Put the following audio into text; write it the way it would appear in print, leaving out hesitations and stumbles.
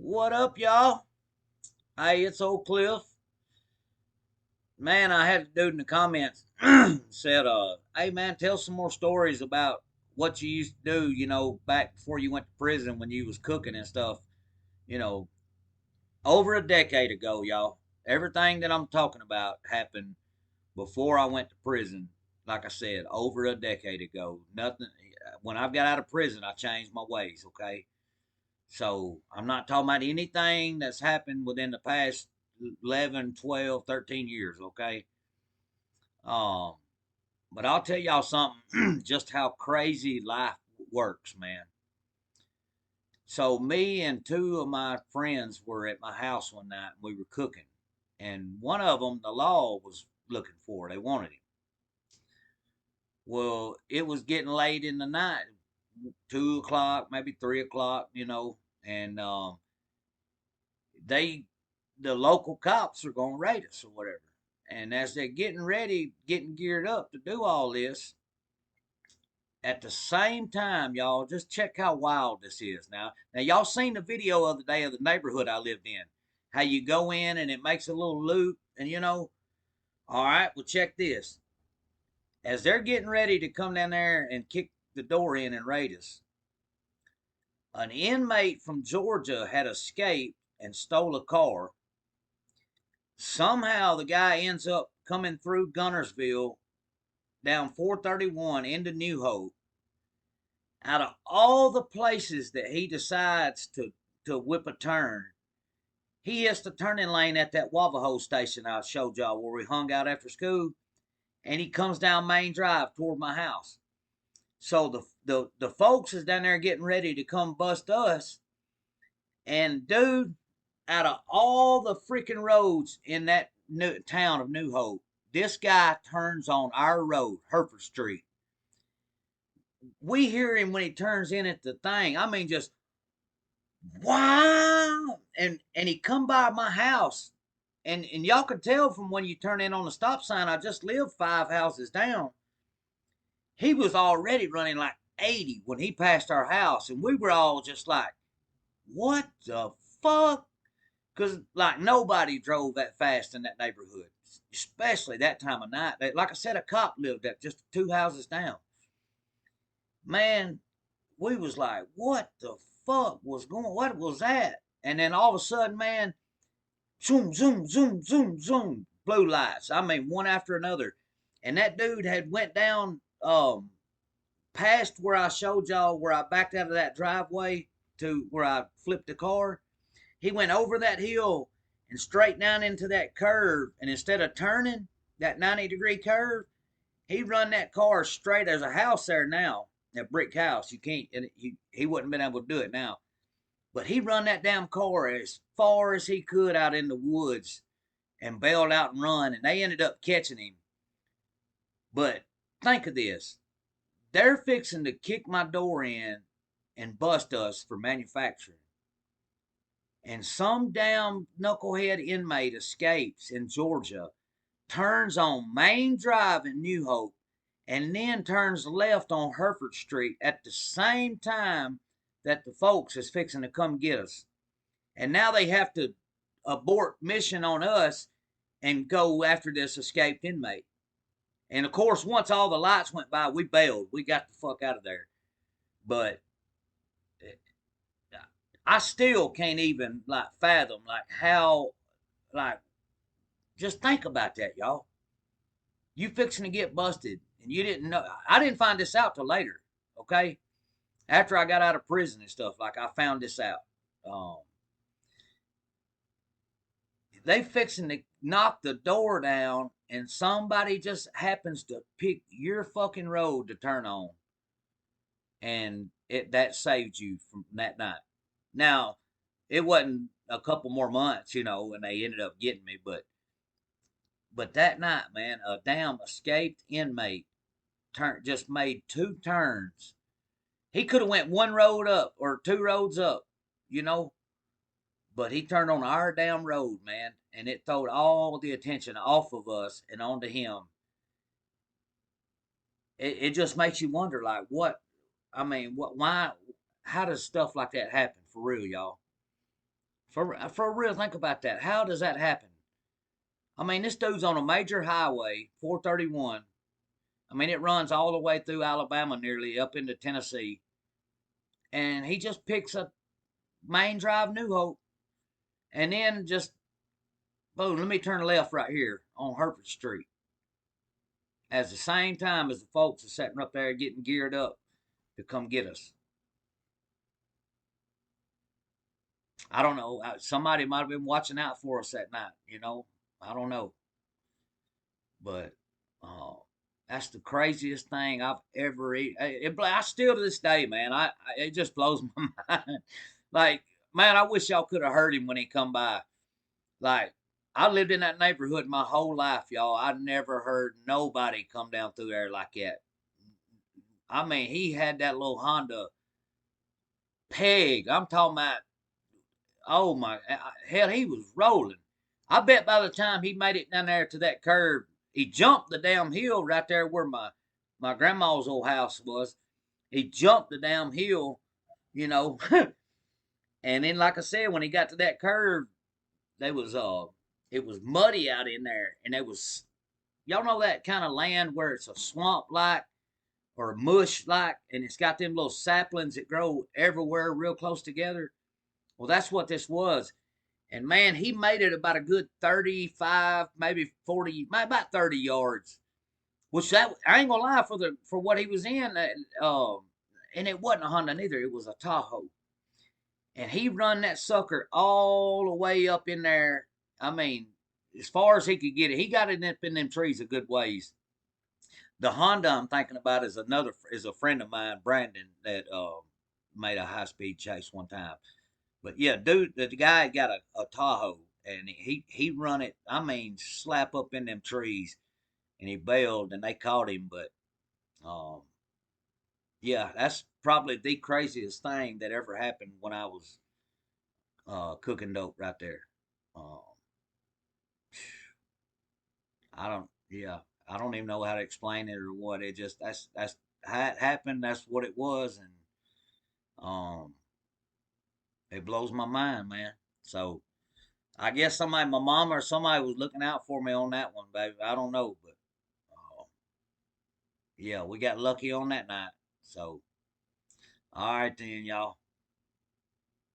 What up, y'all? Hey, it's old Cliff. Man, I had a dude in the comments said, hey man, tell some more stories about what you used to do, back before you went to prison when you was cooking and stuff, you know, over a decade ago, y'all. Everything that I'm talking about happened before I went to prison. Like I said, over a decade ago. Nothing when I got out of prison, I changed my ways, okay? So I'm not talking about anything that's happened within the past 11, 12, 13 years, okay? Um, but I'll tell y'all something, just how crazy life works, man. So me and two of my friends were at my house one night and we were cooking. And one of them, the law was looking for. They wanted him. Well, it was getting late in the night, 2 o'clock, maybe 3 o'clock, and they the local cops are gonna raid us or whatever. And as they're getting ready, getting geared up to do all this, at the same time, y'all, just check how wild this is. Now y'all seen the video of the day of the neighborhood I lived in. How you go in and it makes a little loop, and all right, well, check this. As they're getting ready to come down there and kick the door in and raid us, an inmate from Georgia had escaped and stole a car. Somehow the guy ends up coming through Gunnersville down 431 into New Hope. Out of all the places that he decides to whip a turn, he hits the turning lane at that Wavaho station I showed y'all where we hung out after school, and he comes down Main Drive toward my house. So the folks is down there getting ready to come bust us, and dude, out of all the freaking roads in that town of New Hope, this guy turns on our road, Hereford Street. We hear him when he turns in at the thing. I mean, just wow, and he come by my house, and y'all can tell from when you turn in on the stop sign. I just lived 5 houses down. He was already running like 80 when he passed our house, and we were all just like, "What the fuck?" Because like nobody drove that fast in that neighborhood, especially that time of night. Like I said, a cop lived at just 2 houses down. Man, we was like, what the fuck was going? What was that? And then all of a sudden, man, zoom, zoom, zoom, zoom, zoom, blue lights. I mean, one after another. And that dude had went down past where I showed y'all where I backed out of that driveway to where I flipped the car. He went over that hill and straight down into that curve. And instead of turning that 90-degree curve, he run that car straight. There's a house there now, that brick house. You can't, and he wouldn't been able to do it now. But he run that damn car as far as he could out in the woods and bailed out and run. And they ended up catching him. But think of this. They're fixing to kick my door in and bust us for manufacturing. And some damn knucklehead inmate escapes in Georgia, turns on Main Drive in New Hope, and then turns left on Hereford Street at the same time that the folks is fixing to come get us. And now they have to abort mission on us and go after this escaped inmate. And of course, once all the lights went by, we bailed. We got the fuck out of there. But I still can't even like fathom like how like just think about that, y'all. You fixing to get busted and you didn't know. I didn't find this out till later. Okay, after I got out of prison and stuff, like I found this out. Um, they fixing to knock the door down, and somebody just happens to pick your fucking road to turn on, and it that saved you from that night. Now, it wasn't a couple more months, and they ended up getting me, but that night, man, a damn escaped inmate just made two turns. He could have went one road up or two roads up, you know, but he turned on our damn road, man, and it throwed all the attention off of us and onto him. It just makes you wonder, like, what? I mean, what? Why? How does stuff like that happen for real, y'all? For real, think about that. How does that happen? I mean, this dude's on a major highway, 431. I mean, it runs all the way through Alabama, nearly up into Tennessee, and he just picks up Main Drive, New Hope, and then just boom. Let me turn left right here on Hereford Street. At the same time as the folks are sitting up there getting geared up to come get us. I don't know. Somebody might have been watching out for us that night. I don't know, but uh, that's the craziest thing I've ever eaten. I still to this day, man. It just blows my mind. Like, man, I wish y'all could have heard him when he come by. Like, I lived in that neighborhood my whole life, y'all. I never heard nobody come down through there like that. I mean, he had that little Honda peg. I'm talking about, oh my, hell, he was rolling. I bet by the time he made it down there to that curve, he jumped the damn hill right there where my grandma's old house was. He jumped the damn hill, you know. And then, like I said, when he got to that curve, they was it was muddy out in there, and it was, y'all know that kind of land where it's a swamp like or mush like, and it's got them little saplings that grow everywhere real close together. Well, that's what this was. And man, he made it about a good 35, maybe 40, about 30 yards. Which that I ain't gonna lie for what he was in, and it wasn't a Honda neither. It was a Tahoe, and he run that sucker all the way up in there. I mean, as far as he could get it, he got it up in them trees a good ways. The Honda I'm thinking about is a friend of mine, Brandon, that made a high speed chase one time. But yeah, dude, the guy got a Tahoe, and he run it. I mean, slap up in them trees, and he bailed, and they caught him. But um, yeah, that's probably the craziest thing that ever happened when I was cooking dope right there. Um, I don't, yeah, I don't even know how to explain it or what. It just that's how it happened. That's what it was, and um, it blows my mind, man. So I guess my mom or somebody was looking out for me on that one, baby. I don't know, but uh, yeah, we got lucky on that night. So, all right then, y'all.